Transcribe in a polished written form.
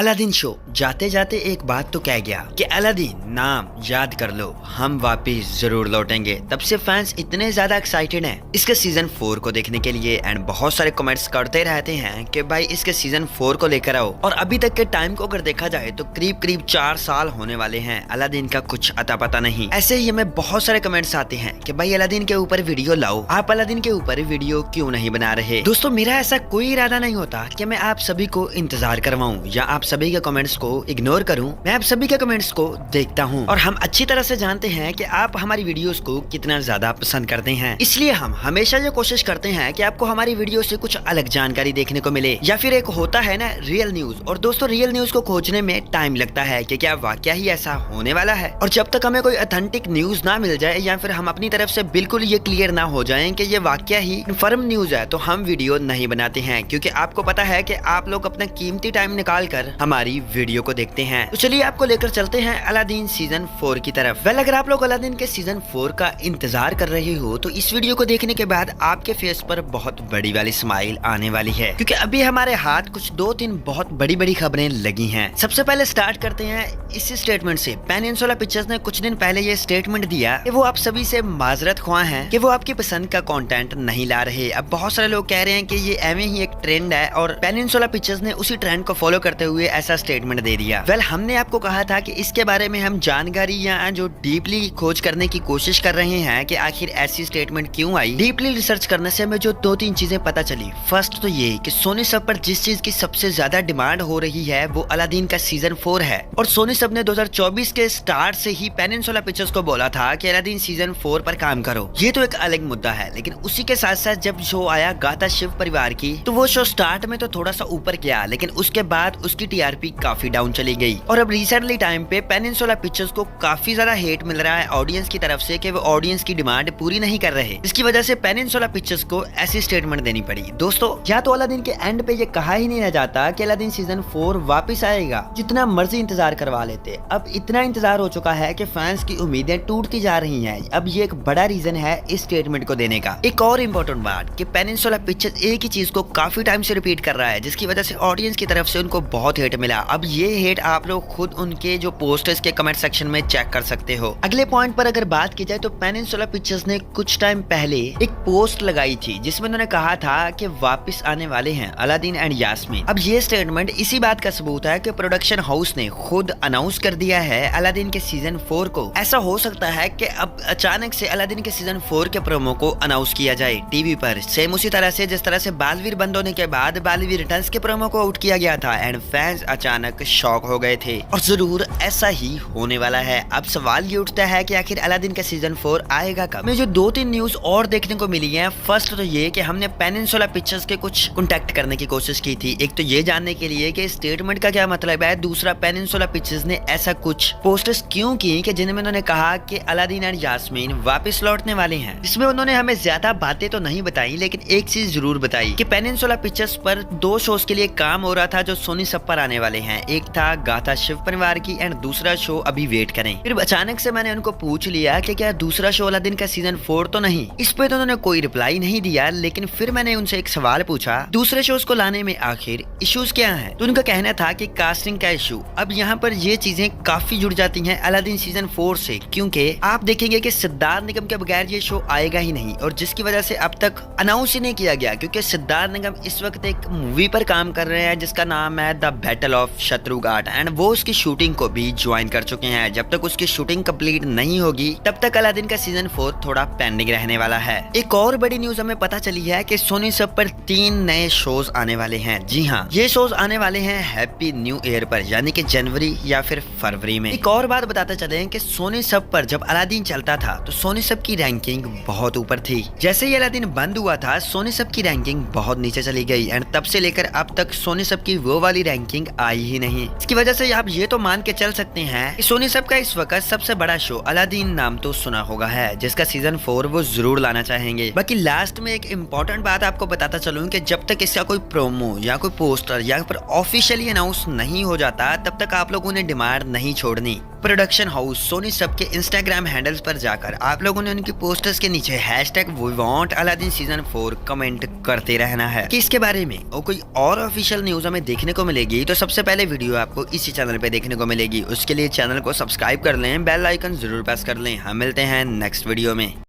Aladdin show जाते जाते एक बात तो कह गया कि अलादीन नाम याद कर लो, हम वापिस जरूर लौटेंगे। तब से फैंस इतने ज्यादा एक्साइटेड हैं इसके सीजन 4 को देखने के लिए एंड बहुत सारे कमेंट्स करते रहते हैं कि भाई इसके सीजन 4 को लेकर आओ। और अभी तक के टाइम को अगर देखा जाए तो करीब करीब 4 साल होने वाले हैं, अलादीन का कुछ अता पता नहीं। ऐसे ही हमें बहुत सारे कमेंट्स आते हैं कि भाई अलादीन के ऊपर वीडियो लाओ, आप अलादीन के ऊपर वीडियो क्यों नहीं बना रहे। दोस्तों मेरा ऐसा कोई इरादा नहीं होता कि मैं आप सभी को इंतजार करवाऊं या आप सभी के कमेंट्स को इग्नोर करूं। मैं आप सभी के कमेंट्स को देखता हूं और हम अच्छी तरह से जानते हैं कि आप हमारी वीडियोस को कितना ज्यादा पसंद करते हैं। इसलिए हम हमेशा ये कोशिश करते हैं कि आपको हमारी वीडियो से कुछ अलग जानकारी देखने को मिले, या फिर एक होता है ना रियल न्यूज। और दोस्तों रियल न्यूज को खोजने में टाइम लगता है कि क्या वाकया ही ऐसा होने वाला है। और जब तक हमें कोई ऑथेंटिक न्यूज ना मिल जाए या फिर हम अपनी तरफ से बिल्कुल ये क्लियर ना हो जाए कि ये वाकया ही कंफर्म न्यूज है, तो हम वीडियो नहीं बनाते हैं। क्योंकि आपको पता है कि आप लोग अपना कीमती टाइम निकाल कर हमारी वीडियो को देखते हैं। तो चलिए आपको लेकर चलते हैं अलादीन सीजन 4 की तरफ। वेल अगर आप लोग अलादीन के सीजन 4 का इंतजार कर रहे हो तो इस वीडियो को देखने के बाद आपके फेस पर बहुत बड़ी वाली स्माइल आने वाली है, क्योंकि अभी हमारे हाथ कुछ 2-3 बहुत बड़ी बड़ी खबरें लगी हैं। सबसे पहले स्टार्ट करते हैं इस स्टेटमेंट से। पेनिनसुला पिक्चर्स ने कुछ दिन पहले ये स्टेटमेंट दिया कि वो आप सभी से माजरत ख्वाह हैं कि वो आपकी पसंद का कंटेंट नहीं ला रहे। अब बहुत सारे लोग कह रहे हैं कि ये एवं ही एक ट्रेंड है और पेनिनसुला पिक्चर्स ने उसी ट्रेंड को फॉलो करते हुए ऐसा स्टेटमेंट दे दिया। वेल हमने आपको कहा था कि इसके बारे में हम जानकारी या जो डीपली खोज करने की कोशिश कर रहे हैं कि आखिर ऐसी स्टेटमेंट क्यों आई। डीपली रिसर्च करने से हमें जो 2-3 चीजें पता चली। फर्स्ट तो ये कि सोनी सब पर जिस चीज की सबसे ज्यादा डिमांड हो रही है वो अलादीन का सीजन 4 है। और सोनी सब ने 2024 के स्टार्ट से ही पेनिनसुला पिक्चर्स को बोला था कि अलादीन सीजन 4 पर काम करो। ये तो एक अलग मुद्दा है, लेकिन उसी के साथ साथ जब शो आया गाथा शिव परिवार की, तो वो शो स्टार्ट में तो थोड़ा सा ऊपर गया, लेकिन उसके बाद उसकी टीआरपी काफी डाउन चली गई। और अब रिसेंटली टाइम पे पेनिनसुला पिक्चर्स को काफी ज्यादा हेट मिल रहा है ऑडियंस की तरफ से कि वो ऑडियंस की डिमांड पूरी नहीं कर रहे। इसकी वजह से पेनिनसुला पिक्चर्स को ऐसी स्टेटमेंट देनी पड़ी। दोस्तों या तो अलादीन के एंड पे ये कहा ही नहीं रह जाता कि अलादीन सीजन 4 वापस आएगा, जितना मर्जी इंतजार करवा लेते। अब इतना इंतजार हो चुका है कि फैंस की उम्मीदें टूटती जा रही हैं। अब ये एक बड़ा रीजन है इस स्टेटमेंट को देने का। एक और इम्पोर्टेंट बात कि पेनिनसुला पिक्चर्स एक ही चीज को काफी टाइम से रिपीट कर रहा है, जिसकी वजह से ऑडियंस की तरफ से उनको बहुत हेट मिला। अब ये हेट आप लोग खुद उनके जो पोस्टर्स के कमेंट सेक्शन में चेक कर सकते हो। अगले पॉइंट पर अगर बात की जाए तो पेनिनसुला पिक्चर्स ने कुछ टाइम पहले एक पोस्ट लगाई थी जिसमें उन्होंने कहा था कि वापस आने वाले हैं अलादीन एंड यास्मीन। अब ये स्टेटमेंट इसी बात का सबूत है कि प्रोडक्शन हाउस ने खुद अनाउंस कर दिया है अलादीन के सीजन 4 को। ऐसा हो सकता है कि अब अचानक से अलादीन के सीजन 4 के प्रोमो को अनाउंस किया जाए टीवी पर, सेम उसी तरह से जिस तरह से बालवीर बंद होने के बाद बालवीर रिटर्न्स के प्रोमो को आउट किया गया था एंड फैंस अचानक शॉक हो गए थे। और जरूर ऐसा ही होने वाला है। अब सवाल ये उठता है कि आखिर अलादीन का सीजन 4 आएगा कब। में जो 2-3 न्यूज और देखने को मिली है। फर्स्ट तो ये कि हमने पेनिनसुला पिक्चर्स के कुछ कांटेक्ट करने की कोशिश की थी, एक तो ये जानने के लिए कि स्टेटमेंट का क्या मतलब है। दूसरा पेनिनसुला पिक्चर्स ने ऐसा कुछ पोस्टर्स क्यों की कि जिनमें उन्होंने कहा कि अलादीन एंड यास्मीन वापस लौटने वाले हैं। इसमें उन्होंने हमें ज्यादा बातें तो नहीं बताई, लेकिन एक चीज जरूर बताई कि पेनिनसुला पिक्चर्स पर 2 शोज के लिए काम हो रहा था जो सोनी सब पर आने वाले हैं। एक था गाथा शिव परिवार की एंड दूसरा शो अभी वेट करें। फिर अचानक से मैंने उनको पूछ लिया कि क्या दूसरा शो अलादीन का सीजन 4 तो नहीं। इस पे तो उन्होंने कोई रिप्लाई नहीं दिया, लेकिन फिर मैंने उनसे एक सवाल पूछा दूसरे शोज को लाने में आखिर इश्यूज क्या हैं। तो उनका कहना था कि कास्टिंग का इशू। अब यहाँ पर ये चीजें काफी जुड़ जाती हैं अलादीन सीजन 4 से, क्योंकि आप देखेंगे कि सिद्धार्थ निगम के बगैर ये शो आएगा ही नहीं, और जिसकी वजह से अब तक अनाउंस ही नहीं किया गया। क्योंकि सिद्धार्थ निगम इस वक्त एक मूवी पर काम कर रहे हैं जिसका नाम है द बैटल ऑफ शत्रुघाट एंड वो उसकी शूटिंग को भी ज्वाइन कर चुके हैं। जब तक उसकी शूटिंग कंप्लीट नहीं होगी तब तक अलादीन का सीजन 4 थोड़ा पेंडिंग रहने वाला है। एक और बड़ी न्यूज हमें पता चली है कि सोनी सब पर 3 नए शोज आने वाले हैं। जी हाँ, ये शोज आने वाले हैं हैप्पी न्यू ईयर पर, यानी कि जनवरी या फिर फरवरी में। एक और बात बताते चले कि सोनी सब पर जब अलादीन चलता था तो सोनी सब की रैंकिंग बहुत ऊपर थी। जैसे ही अलादीन बंद हुआ था सोनी सब की रैंकिंग बहुत नीचे चली गई एंड तब से लेकर अब तक सोनी सब की वो वाली रैंकिंग आई ही नहीं। इसकी वजह से आप ये तो मान के चल सकते हैं कि सोनी सब का इस वक्त सबसे बड़ा शो अलादीन नाम तो सुना होगा है, जिसका सीजन 4 वो जरूर लाना चाहेंगे। बाकी लास्ट में एक इम्पोर्टेंट बात आपको बताता चलूं कि जब तक इसका कोई प्रोमो या कोई पोस्टर या फिर ऑफिशियली अनाउंस नहीं हो जाता तब तक आप लोगों ने डिमांड नहीं छोड़नी। प्रोडक्शन हाउस सोनी सब के इंस्टाग्राम हैंडल्स पर जाकर आप लोगों ने उनकी पोस्टर्स के नीचे #we want Aladdin season 4 comment करते रहना है कि इसके बारे में और कोई और ऑफिशियल न्यूज हमें देखने को मिलेगी तो सबसे पहले वीडियो आपको इसी चैनल पे देखने को मिलेगी। उसके लिए चैनल को सब्सक्राइब कर लें, बेल आइकन जरूर प्रेस कर लें। हम मिलते हैं नेक्स्ट वीडियो में।